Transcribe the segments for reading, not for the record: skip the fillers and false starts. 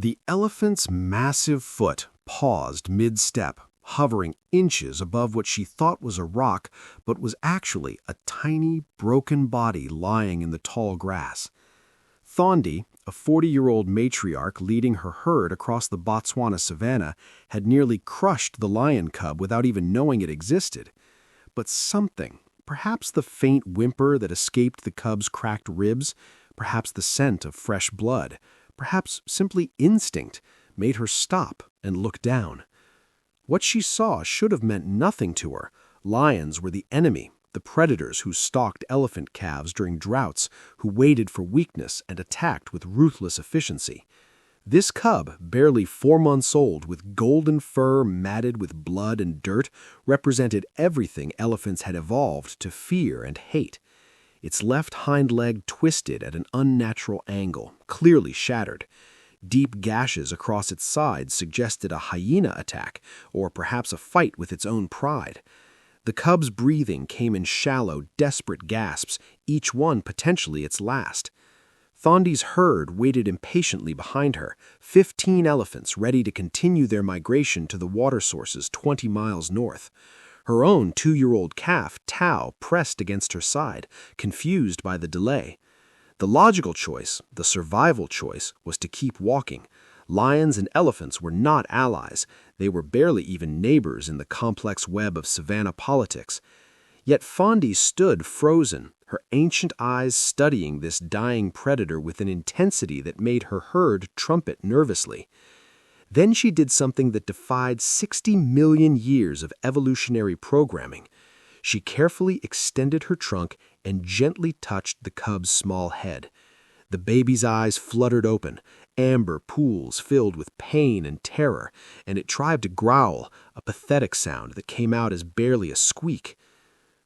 The elephant's massive foot paused mid-step, hovering inches above what she thought was a rock, but was actually a tiny, broken body lying in the tall grass. Thondi, a 40-year-old matriarch leading her herd across the Botswana savanna, had nearly crushed the lion cub without even knowing it existed. But something, perhaps the faint whimper that escaped the cub's cracked ribs, perhaps the scent of fresh blood, perhaps simply instinct, made her stop and look down. What she saw should have meant nothing to her. Lions were the enemy, the predators who stalked elephant calves during droughts, who waited for weakness and attacked with ruthless efficiency. This cub, barely 4 months old, with golden fur matted with blood and dirt, represented everything elephants had evolved to fear and hate. Its left hind leg twisted at an unnatural angle, clearly shattered. Deep gashes across its sides suggested a hyena attack, or perhaps a fight with its own pride. The cub's breathing came in shallow, desperate gasps, each one potentially its last. Thondi's herd waited impatiently behind her, 15 elephants ready to continue their migration to the water sources 20 miles north. Her own 2-year-old calf, Tao, pressed against her side, confused by the delay. The logical choice, the survival choice, was to keep walking. Lions and elephants were not allies. They were barely even neighbors in the complex web of savanna politics. Yet Thondi stood frozen, her ancient eyes studying this dying predator with an intensity that made her herd trumpet nervously. Then she did something that defied 60 million years of evolutionary programming. She carefully extended her trunk and gently touched the cub's small head. The baby's eyes fluttered open, amber pools filled with pain and terror, and it tried to growl, a pathetic sound that came out as barely a squeak.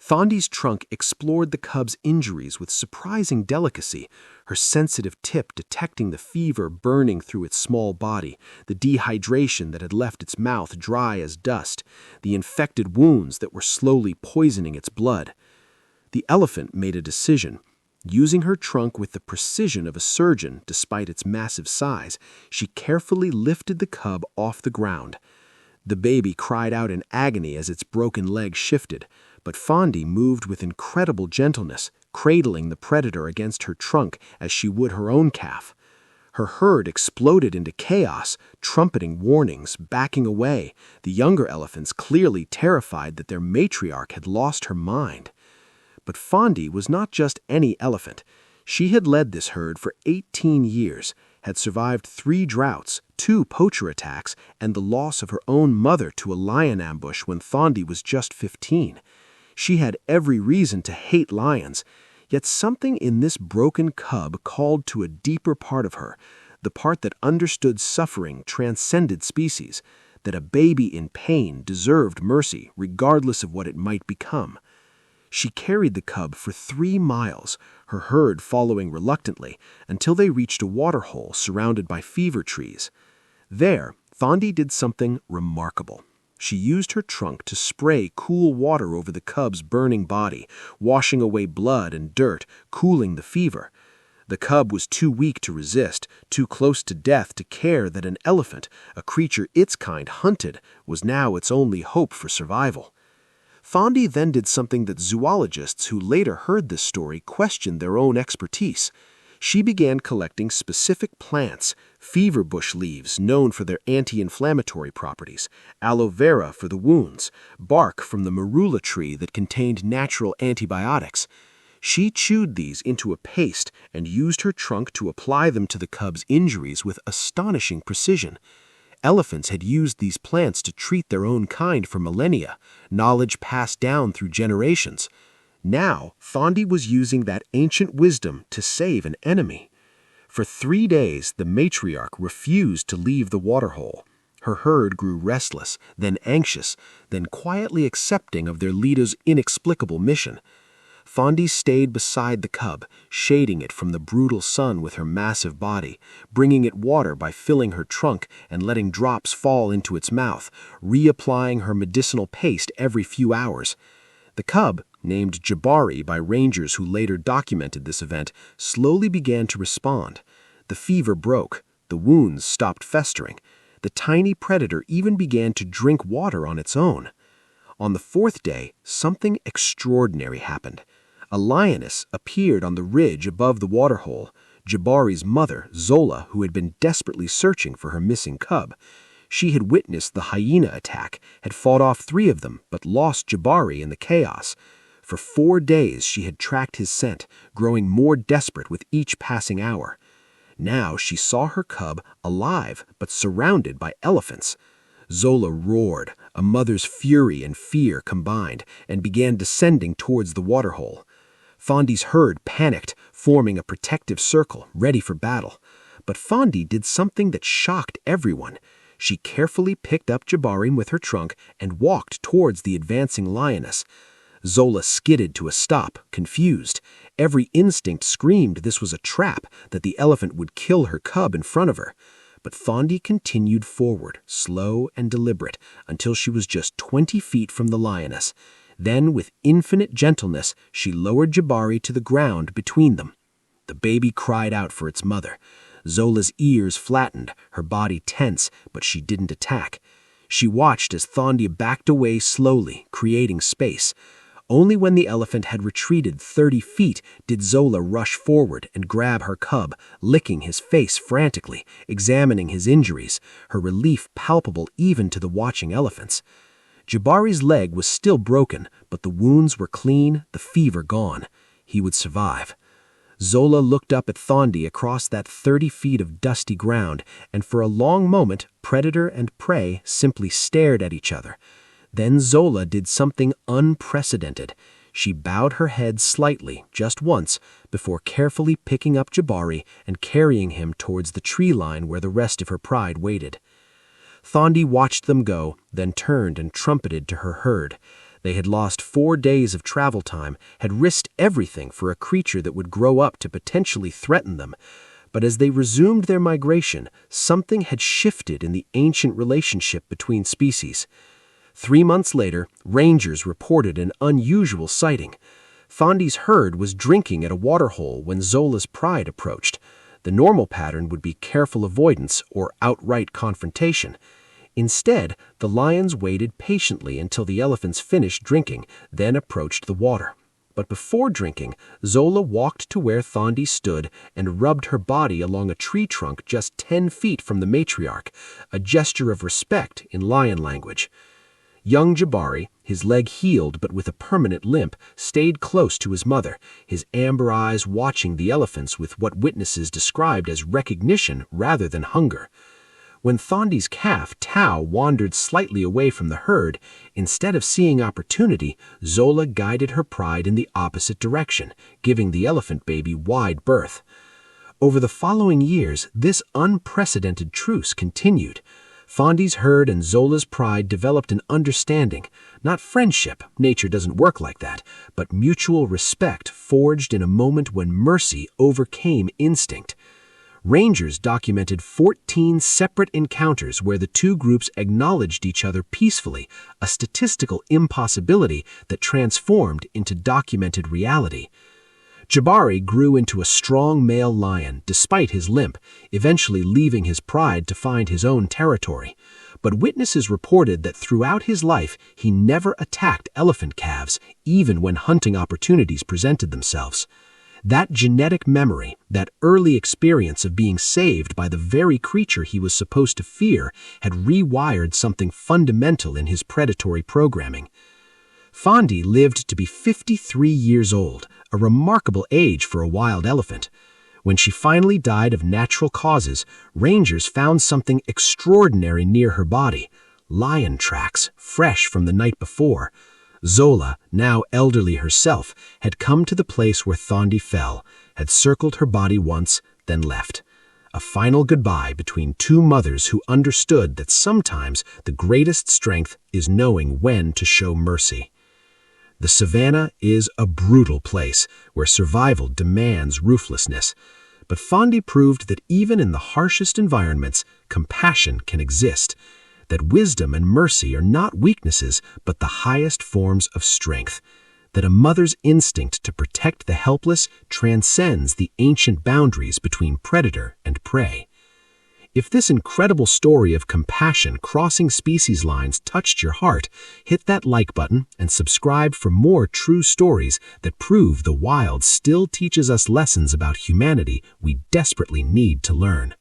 Thondi's trunk explored the cub's injuries with surprising delicacy, her sensitive tip detecting the fever burning through its small body, the dehydration that had left its mouth dry as dust, the infected wounds that were slowly poisoning its blood. The elephant made a decision. Using her trunk with the precision of a surgeon despite its massive size, she carefully lifted the cub off the ground. The baby cried out in agony as its broken leg shifted, but Thondi moved with incredible gentleness, cradling the predator against her trunk as she would her own calf. Her herd exploded into chaos, trumpeting warnings, backing away, the younger elephants clearly terrified that their matriarch had lost her mind. But Thondi was not just any elephant. She had led this herd for 18 years, had survived 3 droughts, 2 poacher attacks, and the loss of her own mother to a lion ambush when Thondi was just 15. She had every reason to hate lions, yet something in this broken cub called to a deeper part of her, the part that understood suffering transcended species, that a baby in pain deserved mercy regardless of what it might become. She carried the cub for 3 miles, her herd following reluctantly, until they reached a waterhole surrounded by fever trees. There, Thondi did something remarkable. She used her trunk to spray cool water over the cub's burning body, washing away blood and dirt, cooling the fever. The cub was too weak to resist, too close to death to care that an elephant, a creature its kind hunted, was now its only hope for survival. Thondi then did something that zoologists who later heard this story questioned their own expertise. She began collecting specific plants, fever bush leaves known for their anti-inflammatory properties, aloe vera for the wounds, bark from the marula tree that contained natural antibiotics. She chewed these into a paste and used her trunk to apply them to the cub's injuries with astonishing precision. Elephants had used these plants to treat their own kind for millennia, knowledge passed down through generations. Now, Thondi was using that ancient wisdom to save an enemy. For 3 days, the matriarch refused to leave the waterhole. Her herd grew restless, then anxious, then quietly accepting of their leader's inexplicable mission. Thondi stayed beside the cub, shading it from the brutal sun with her massive body, bringing it water by filling her trunk and letting drops fall into its mouth, reapplying her medicinal paste every few hours. The cub, named Jabari by rangers who later documented this event, slowly began to respond. The fever broke, The wounds stopped festering. The tiny predator even began to drink water on its own. On the fourth day, something extraordinary happened. A lioness appeared on the ridge above the waterhole, Jabari's mother, Zola, who had been desperately searching for her missing cub. She had witnessed the hyena attack, had fought off 3 of them, but lost Jabari in the chaos. For 4 days she had tracked his scent, growing more desperate with each passing hour. Now she saw her cub alive, but surrounded by elephants. Zola roared, a mother's fury and fear combined, and began descending towards the waterhole. Fondy's herd panicked, forming a protective circle, ready for battle. But Fondy did something that shocked everyone. She carefully picked up Jabari with her trunk and walked towards the advancing lioness. Zola skidded to a stop, confused. Every instinct screamed this was a trap, that the elephant would kill her cub in front of her. But Fondy continued forward, slow and deliberate, until she was just 20 feet from the lioness. Then, with infinite gentleness, she lowered Jabari to the ground between them. The baby cried out for its mother. Zola's ears flattened, her body tense, but she didn't attack. She watched as Fondy backed away slowly, creating space. Only when the elephant had retreated 30 feet did Zola rush forward and grab her cub, licking his face frantically, examining his injuries, her relief palpable even to the watching elephants. Jabari's leg was still broken, but the wounds were clean, the fever gone. He would survive. Zola looked up at Fondy across that 30 feet of dusty ground, and for a long moment, predator and prey simply stared at each other. Then Zola did something unprecedented. She bowed her head slightly, just once, before carefully picking up Jabari and carrying him towards the tree line where the rest of her pride waited. Fondy watched them go, then turned and trumpeted to her herd. They had lost 4 days of travel time, had risked everything for a creature that would grow up to potentially threaten them. But as they resumed their migration, something had shifted in the ancient relationship between species. 3 months later, rangers reported an unusual sighting. Fondy's herd was drinking at a waterhole when Zola's pride approached. The normal pattern would be careful avoidance or outright confrontation. Instead, the lions waited patiently until the elephants finished drinking, then approached the water. But before drinking, Zola walked to where Fondy stood and rubbed her body along a tree trunk just 10 feet from the matriarch, a gesture of respect in lion language. Young Jabari, his leg healed but with a permanent limp, stayed close to his mother, his amber eyes watching the elephants with what witnesses described as recognition rather than hunger. When Fondy's calf, Tao, wandered slightly away from the herd, instead of seeing opportunity, Zola guided her pride in the opposite direction, giving the elephant baby wide berth. Over the following years, this unprecedented truce continued. Fondy's herd and Zola's pride developed an understanding, not friendship, nature doesn't work like that, but mutual respect forged in a moment when mercy overcame instinct. Rangers documented 14 separate encounters where the two groups acknowledged each other peacefully, a statistical impossibility that transformed into documented reality. Jabari grew into a strong male lion despite his limp, eventually leaving his pride to find his own territory. But witnesses reported that throughout his life he never attacked elephant calves, even when hunting opportunities presented themselves. That genetic memory, that early experience of being saved by the very creature he was supposed to fear, had rewired something fundamental in his predatory programming. Fondy lived to be 53 years old, a remarkable age for a wild elephant. When she finally died of natural causes, rangers found something extraordinary near her body: lion tracks, fresh from the night before. Zola, now elderly herself, had come to the place where Fondy fell, had circled her body once, then left. A final goodbye between two mothers who understood that sometimes the greatest strength is knowing when to show mercy. The savanna is a brutal place where survival demands ruthlessness, but Fondy proved that even in the harshest environments, compassion can exist, that wisdom and mercy are not weaknesses but the highest forms of strength, that a mother's instinct to protect the helpless transcends the ancient boundaries between predator and prey. If this incredible story of compassion crossing species lines touched your heart, hit that like button and subscribe for more true stories that prove the wild still teaches us lessons about humanity we desperately need to learn.